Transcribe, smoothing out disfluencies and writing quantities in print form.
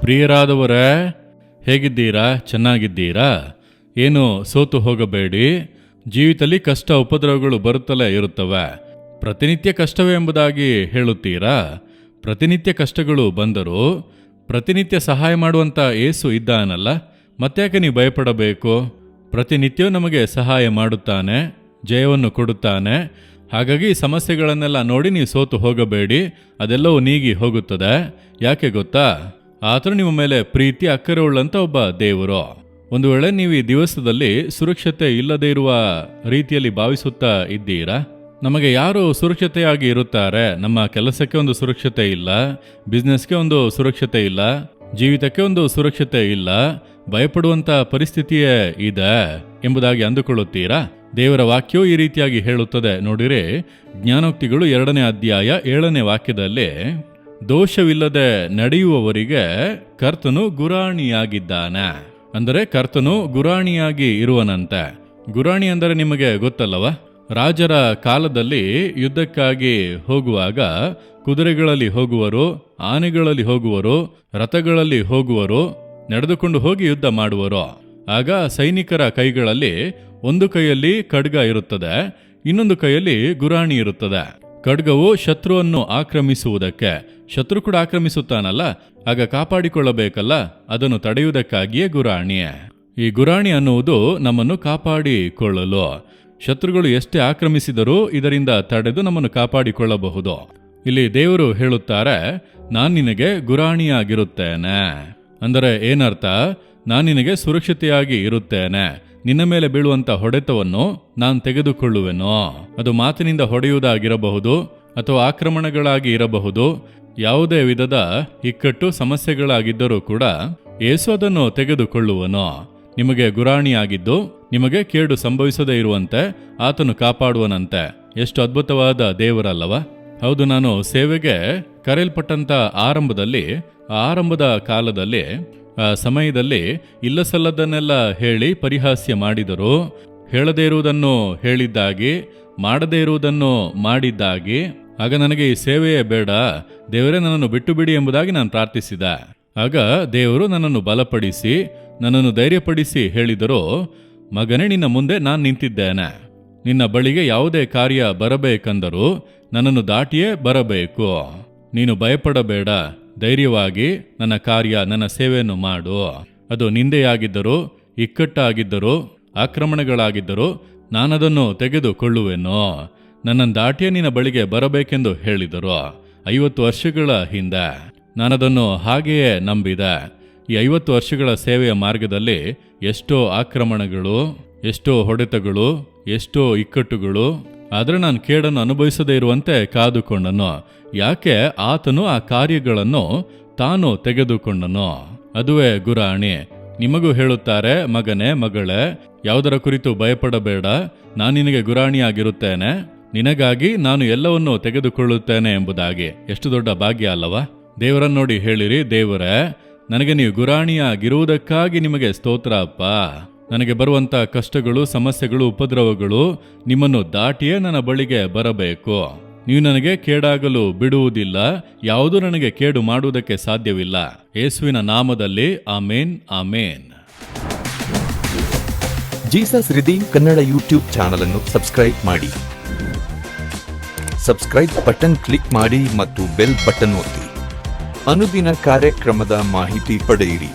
ಪ್ರಿಯರಾದವರೇ, ಹೇಗಿದ್ದೀರಾ? ಚೆನ್ನಾಗಿದ್ದೀರಾ? ಏನು ಸೋತು ಹೋಗಬೇಡಿ. ಜೀವಿತದಲ್ಲಿ ಕಷ್ಟ ಉಪದ್ರವಗಳು ಬರುತ್ತಲೇ ಇರುತ್ತವೆ. ಪ್ರತಿನಿತ್ಯ ಕಷ್ಟವೇ ಎಂಬುದಾಗಿ ಹೇಳುತ್ತೀರಾ? ಪ್ರತಿನಿತ್ಯ ಕಷ್ಟಗಳು ಬಂದರೂ ಪ್ರತಿನಿತ್ಯ ಸಹಾಯ ಮಾಡುವಂಥ ಯೇಸು ಇದ್ದಾನಲ್ಲ, ಮತ್ತ್ಯಾಕೆ ನೀವು ಭಯಪಡಬೇಕು? ಪ್ರತಿನಿತ್ಯವೂ ನಮಗೆ ಸಹಾಯ ಮಾಡುತ್ತಾನೆ, ಜಯವನ್ನು ಕೊಡುತ್ತಾನೆ. ಹಾಗಾಗಿ ಈ ಸಮಸ್ಯೆಗಳನ್ನೆಲ್ಲ ನೋಡಿ ನೀವು ಸೋತು ಹೋಗಬೇಡಿ, ಅದೆಲ್ಲವೂ ನೀಗಿ ಹೋಗುತ್ತದೆ. ಯಾಕೆ ಗೊತ್ತಾ? ಆತನು ನಿಮ್ಮ ಮೇಲೆ ಪ್ರೀತಿ ಅಕ್ಕರೆ ಉಳ್ಳಂಥ ಒಬ್ಬ ದೇವರು. ಒಂದು ವೇಳೆ ನೀವು ಈ ದಿವಸದಲ್ಲಿ ಸುರಕ್ಷತೆ ಇಲ್ಲದೇ ಇರುವ ರೀತಿಯಲ್ಲಿ ಭಾವಿಸುತ್ತಾ ಇದ್ದೀರಾ? ನಮಗೆ ಯಾರು ಸುರಕ್ಷತೆಯಾಗಿ ಇರುತ್ತಾರೆ? ನಮ್ಮ ಕೆಲಸಕ್ಕೆ ಒಂದು ಸುರಕ್ಷತೆ ಇಲ್ಲ, ಬಿಸ್ನೆಸ್ಗೆ ಒಂದು ಸುರಕ್ಷತೆ ಇಲ್ಲ, ಜೀವಿತಕ್ಕೆ ಒಂದು ಸುರಕ್ಷತೆ ಇಲ್ಲ, ಭಯಪಡುವಂಥ ಪರಿಸ್ಥಿತಿಯೇ ಇದೆ ಎಂಬುದಾಗಿ ಅಂದುಕೊಳ್ಳುತ್ತೀರಾ? ದೇವರ ವಾಕ್ಯವು ಈ ರೀತಿಯಾಗಿ ಹೇಳುತ್ತದೆ. ನೋಡಿರಿ, ಜ್ಞಾನೋಕ್ತಿಗಳು 2ನೇ ಅಧ್ಯಾಯ 7ನೇ ವಾಕ್ಯದಲ್ಲಿ, ದೋಷವಿಲ್ಲದೆ ನಡೆಯುವವರಿಗೆ ಕರ್ತನು ಗುರಾಣಿಯಾಗಿದ್ದಾನೆ. ಅಂದರೆ ಕರ್ತನು ಗುರಾಣಿಯಾಗಿ ಇರುವನಂತೆ. ಗುರಾಣಿ ಅಂದರೆ ನಿಮಗೆ ಗೊತ್ತಲ್ಲವ? ರಾಜರ ಕಾಲದಲ್ಲಿ ಯುದ್ಧಕ್ಕಾಗಿ ಹೋಗುವಾಗ ಕುದುರೆಗಳಲ್ಲಿ ಹೋಗುವರು, ಆನೆಗಳಲ್ಲಿ ಹೋಗುವರು, ರಥಗಳಲ್ಲಿ ಹೋಗುವರು, ನಡೆದುಕೊಂಡು ಹೋಗಿ ಯುದ್ಧ ಮಾಡುವರು. ಆಗ ಸೈನಿಕರ ಕೈಗಳಲ್ಲಿ ಒಂದು ಕೈಯಲ್ಲಿ ಖಡ್ಗ ಇರುತ್ತದೆ, ಇನ್ನೊಂದು ಕೈಯಲ್ಲಿ ಗುರಾಣಿ ಇರುತ್ತದೆ. ಖಡ್ಗವು ಶತ್ರುವನ್ನು ಆಕ್ರಮಿಸುವುದಕ್ಕೆ, ಶತ್ರು ಕೂಡ ಆಕ್ರಮಿಸುತ್ತಾನಲ್ಲ, ಆಗ ಕಾಪಾಡಿಕೊಳ್ಳಬೇಕಲ್ಲ, ಅದನ್ನು ತಡೆಯುವುದಕ್ಕಾಗಿಯೇ ಗುರಾಣಿ. ಈ ಗುರಾಣಿ ಅನ್ನುವುದು ನಮ್ಮನ್ನು ಕಾಪಾಡಿಕೊಳ್ಳಲು. ಶತ್ರುಗಳು ಎಷ್ಟೇ ಆಕ್ರಮಿಸಿದರೂ ಇದರಿಂದ ತಡೆದು ನಮ್ಮನ್ನು ಕಾಪಾಡಿಕೊಳ್ಳಬಹುದು. ಇಲ್ಲಿ ದೇವರು ಹೇಳುತ್ತಾರೆ, ನಾನು ನಿನಗೆ ಗುರಾಣಿಯಾಗಿರುತ್ತೇನೆ. ಅಂದರೆ ಏನರ್ಥ? ನಾನು ನಿನಗೆ ಸುರಕ್ಷತೆಯಾಗಿ ಇರುತ್ತೇನೆ. ನಿನ್ನ ಮೇಲೆ ಬೀಳುವಂಥ ಹೊಡೆತವನ್ನು ನಾನು ತೆಗೆದುಕೊಳ್ಳುವೆನು. ಅದು ಮಾತಿನಿಂದ ಹೊಡೆಯುವುದಾಗಿರಬಹುದು ಅಥವಾ ಆಕ್ರಮಣಗಳಾಗಿ ಇರಬಹುದು. ಯಾವುದೇ ವಿಧದ ಇಕ್ಕಟ್ಟು ಸಮಸ್ಯೆಗಳಾಗಿದ್ದರೂ ಕೂಡ ಯೇಸು ಅದನ್ನು ತೆಗೆದುಕೊಳ್ಳುವನು. ನಿಮಗೆ ಗುರಾಣಿಯಾಗಿದ್ದು ನಿಮಗೆ ಕೇಡು ಸಂಭವಿಸದೇ ಇರುವಂತೆ ಆತನು ಕಾಪಾಡುವನಂತೆ. ಎಷ್ಟು ಅದ್ಭುತವಾದ ದೇವರಲ್ಲವ? ಹೌದು, ನಾನು ಸೇವೆಗೆ ಕರೆಯಲ್ಪಟ್ಟಂಥ ಆರಂಭದ ಕಾಲದಲ್ಲಿ ಆ ಸಮಯದಲ್ಲಿ ಇಲ್ಲಸಲ್ಲದನ್ನೆಲ್ಲ ಹೇಳಿ ಪರಿಹಾಸ್ಯ ಮಾಡಿದರು. ಹೇಳದೇ ಇರುವುದನ್ನು ಹೇಳಿದ್ದಾಗಿ, ಮಾಡದೇ ಇರುವುದನ್ನು ಮಾಡಿದ್ದಾಗಿ. ಆಗ ನನಗೆ ಈ ಸೇವೆಯೇ ಬೇಡ, ದೇವರೇ ನನ್ನನ್ನು ಬಿಟ್ಟು ಬಿಡಿ ಎಂಬುದಾಗಿ ನಾನು ಪ್ರಾರ್ಥಿಸಿದೆ. ಆಗ ದೇವರು ನನ್ನನ್ನು ಬಲಪಡಿಸಿ, ನನ್ನನ್ನು ಧೈರ್ಯಪಡಿಸಿ ಹೇಳಿದರು, ಮಗನೇ, ನಿನ್ನ ಮುಂದೆ ನಾನು ನಿಂತಿದ್ದೇನೆ. ನಿನ್ನ ಬಳಿಗೆ ಯಾವುದೇ ಕಾರ್ಯ ಬರಬೇಕೆಂದರೂ ನನ್ನನ್ನು ದಾಟಿಯೇ ಬರಬೇಕು. ನೀನು ಭಯಪಡಬೇಡ, ಧೈರ್ಯವಾಗಿ ನನ್ನ ಕಾರ್ಯ, ನನ್ನ ಸೇವೆಯನ್ನು ಮಾಡು. ಅದು ನಿಂದೆಯಾಗಿದ್ದರೂ, ಇಕ್ಕಟ್ಟಾಗಿದ್ದರೂ, ಆಕ್ರಮಣಗಳಾಗಿದ್ದರೂ ನಾನದನ್ನು ತೆಗೆದುಕೊಳ್ಳುವೆನು. ನನ್ನನ್ನು ದಾಟಿಯೇ ನಿನ್ನ ಬಳಿಗೆ ಬರಬೇಕೆಂದು ಹೇಳಿದರು 50 ವರ್ಷಗಳ ಹಿಂದೆ. ನಾನದನ್ನು ಹಾಗೆಯೇ ನಂಬಿದೆ. ಈ 50 ವರ್ಷಗಳ ಸೇವೆಯ ಮಾರ್ಗದಲ್ಲಿ ಎಷ್ಟೋ ಆಕ್ರಮಣಗಳು, ಎಷ್ಟೋ ಹೊಡೆತಗಳು, ಎಷ್ಟೋ ಇಕ್ಕಟ್ಟುಗಳು. ಆದರೆ ನಾನು ಕೇಡನ್ನು ಅನುಭವಿಸದೇ ಇರುವಂತೆ ಕಾದುಕೊಂಡನು. ಯಾಕೆ? ಆತನು ಆ ಕಾರ್ಯಗಳನ್ನು ತಾನು ತೆಗೆದುಕೊಂಡನು. ಅದುವೇ ಗುರಾಣಿ. ನಿಮಗೂ ಹೇಳುತ್ತಾರೆ, ಮಗನೇ, ಮಗಳೇ, ಯಾವುದರ ಕುರಿತು ಭಯಪಡಬೇಡ, ನಾನು ನಿನಗೆ ಗುರಾಣಿಯಾಗಿರುತ್ತೇನೆ, ನಿನಗಾಗಿ ನಾನು ಎಲ್ಲವನ್ನೂ ತೆಗೆದುಕೊಳ್ಳುತ್ತೇನೆ ಎಂಬುದಾಗಿ. ಎಷ್ಟು ದೊಡ್ಡ ಭಾಗ್ಯ ಅಲ್ಲವಾ? ದೇವರನ್ನು ನೋಡಿ ಹೇಳಿರಿ, ದೇವರೇ, ನನಗೆ ನೀವು ಗುರಾಣಿಯಾಗಿರುವುದಕ್ಕಾಗಿ ನಿಮಗೆ ಸ್ತೋತ್ರ ಅಪ್ಪ. ನನಗೆ ಬರುವಂಥ ಕಷ್ಟಗಳು, ಸಮಸ್ಯೆಗಳು, ಉಪದ್ರವಗಳು ನಿಮ್ಮನ್ನು ದಾಟಿಯೇ ನನ್ನ ಬಳಿಗೆ ಬರಬೇಕು. ನೀವು ನನಗೆ ಕೇಡಾಗಲು ಬಿಡುವುದಿಲ್ಲ, ಯಾವುದೂ ನನಗೆ ಕೇಡು ಮಾಡುವುದಕ್ಕೆ ಸಾಧ್ಯವಿಲ್ಲ. ಯೇಸುವಿನ ನಾಮದಲ್ಲಿ amen, amen. Jesus redeem Kannada YouTube channel ಅನ್ನು ಸಬ್ಸ್ಕ್ರೈಬ್ ಮಾಡಿ. ಸಬ್ಸ್ಕ್ರೈಬ್ ಬಟನ್ ಕ್ಲಿಕ್ ಮಾಡಿ ಮತ್ತು ಬೆಲ್ ಬಟನ್ ಒತ್ತಿ. ಅನುದಿನ ಕಾರ್ಯಕ್ರಮದ ಮಾಹಿತಿ ಪಡೆಯಿರಿ.